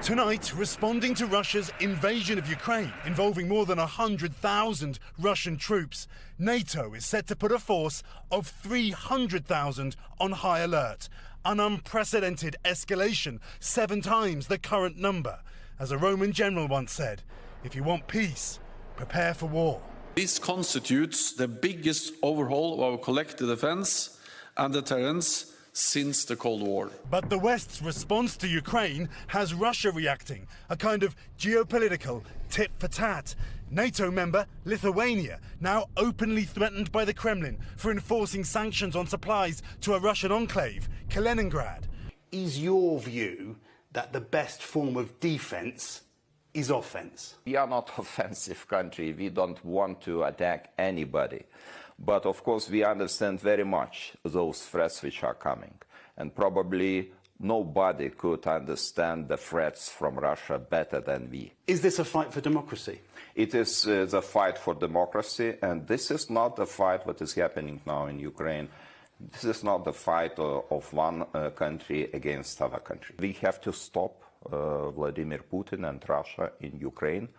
Tonight, responding to Russia's invasion of Ukraine, involving more than 100,000 Russian troops, NATO is set to put a force of 300,000 on high alert. An unprecedented escalation, 7 times the current number. As a Roman general once said, if you want peace, prepare for war. This constitutes the biggest overhaul of our collective defense and deterrence since the Cold War. But the West's response to Ukraine has Russia reacting, a kind of geopolitical tit for tat. NATO member Lithuania now openly threatened by the Kremlin for enforcing sanctions on supplies to a Russian enclave, Kaliningrad. Is your view that the best form of defense is offense? We are not an offensive country. We don't want to attack anybody. But of course, we understand very much those threats which are coming. And probably nobody could understand the threats from Russia better than we. Is this a fight for democracy? It is the fight for democracy, and this is not the fight what is happening now in Ukraine. This is not the fight of one country against other country. We have to stop Vladimir Putin and Russia in Ukraine.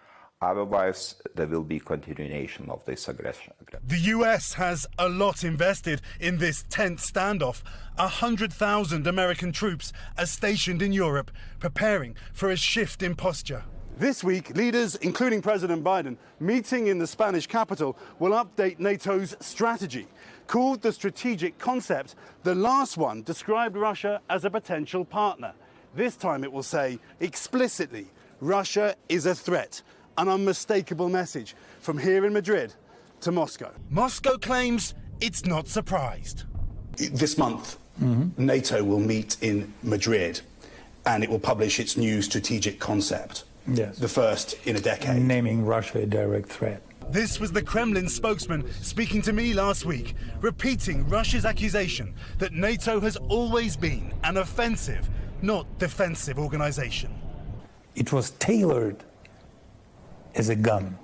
Otherwise, there will be continuation of this aggression. The US has a lot invested in this tense standoff. 100,000 American troops are stationed in Europe, preparing for a shift in posture. This week, leaders, including President Biden, meeting in the Spanish capital, will update NATO's strategy. Called the strategic concept, the last one described Russia as a potential partner. This time it will say explicitly, Russia is a threat. An unmistakable message from here in Madrid to Moscow. Moscow claims it's not surprised. This month, NATO will meet in Madrid and it will publish its new strategic concept. Yes. The first in a decade. Naming Russia a direct threat. This was the Kremlin spokesman speaking to me last week, repeating Russia's accusation that NATO has always been an offensive, not defensive organization. It was tailored as a gun.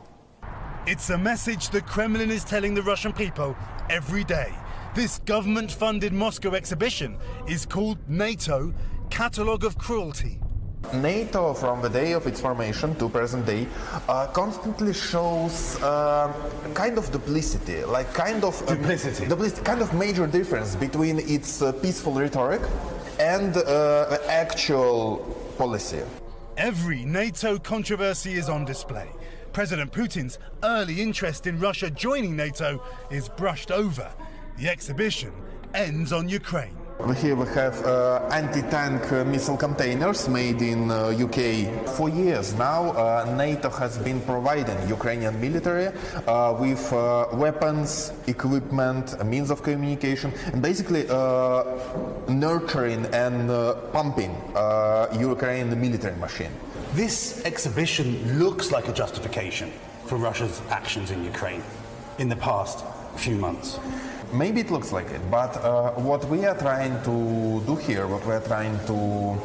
It's a message the Kremlin is telling the Russian people every day. This government-funded Moscow exhibition is called NATO Catalogue of Cruelty. NATO, from the day of its formation to present day, constantly shows kind of duplicity, like kind of kind of major difference between its peaceful rhetoric and actual policy. Every NATO controversy is on display. President Putin's early interest in Russia joining NATO is brushed over. The exhibition ends on Ukraine. Here we have anti-tank missile containers made in UK. For years now, NATO has been providing Ukrainian military with weapons, equipment, means of communication, and basically nurturing and pumping Ukrainian military machine. This exhibition looks like a justification for Russia's actions in Ukraine in the past few months. Maybe it looks like it, but what we are trying to do here, what we are trying to,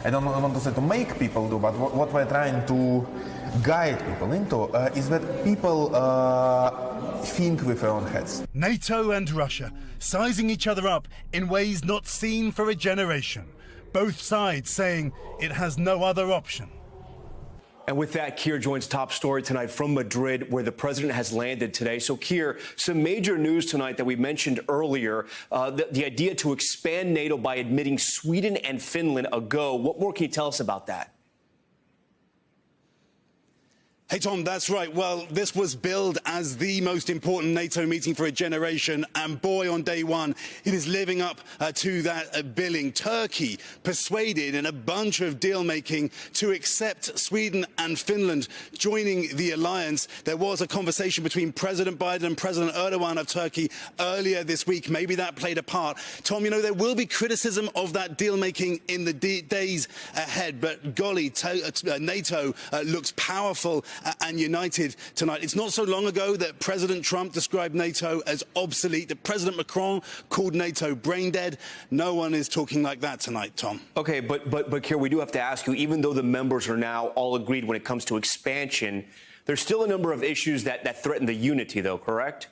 I don't want to say to make people do, but what we're trying to guide people into is that people think with their own heads. NATO and Russia sizing each other up in ways not seen for a generation. Both sides saying it has no other option. And with that, Keir joins top story tonight from Madrid, where the president has landed today. So, Keir, some major news tonight that we mentioned earlier, the idea to expand NATO by admitting Sweden and Finland a go. What more can you tell us about that? Hey, Tom, that's right. Well, this was billed as the most important NATO meeting for a generation. And boy, on day one, it is living up to that billing. Turkey persuaded in a bunch of deal-making to accept Sweden and Finland joining the alliance. There was a conversation between President Biden and President Erdogan of Turkey earlier this week. Maybe that played a part. Tom, you know, there will be criticism of that deal-making in the days ahead. But golly, NATO looks powerful and united tonight. It's not so long ago that President Trump described NATO as obsolete, that President Macron called NATO brain dead. No one is talking like that tonight, Tom. Okay, but Keir, we do have to ask you, even though the members are now all agreed when it comes to expansion, there's still a number of issues that threaten the unity, though, correct?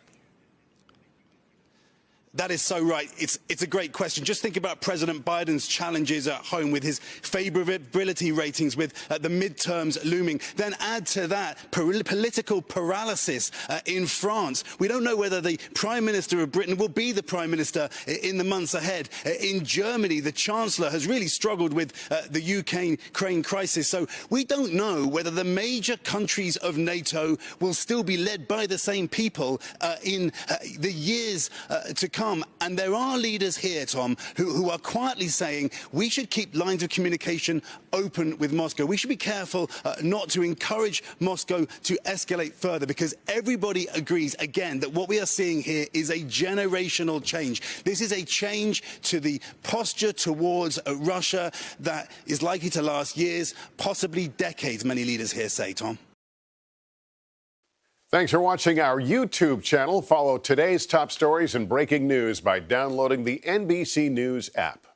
That is so right. It's a great question. Just think about President Biden's challenges at home with his favourability ratings, with the midterms looming. Then add to that political paralysis in France. We don't know whether the Prime Minister of Britain will be the Prime Minister in the months ahead. In Germany, the Chancellor has really struggled with the Ukraine crisis. So we don't know whether the major countries of NATO will still be led by the same people in the years to come. And there are leaders here, Tom, who are quietly saying we should keep lines of communication open with Moscow. We should be careful not to encourage Moscow to escalate further, because everybody agrees, again, that what we are seeing here is a generational change. This is a change to the posture towards Russia that is likely to last years, possibly decades, many leaders here say, Tom. Thanks for watching our YouTube channel. Follow today's top stories and breaking news by downloading the NBC News app.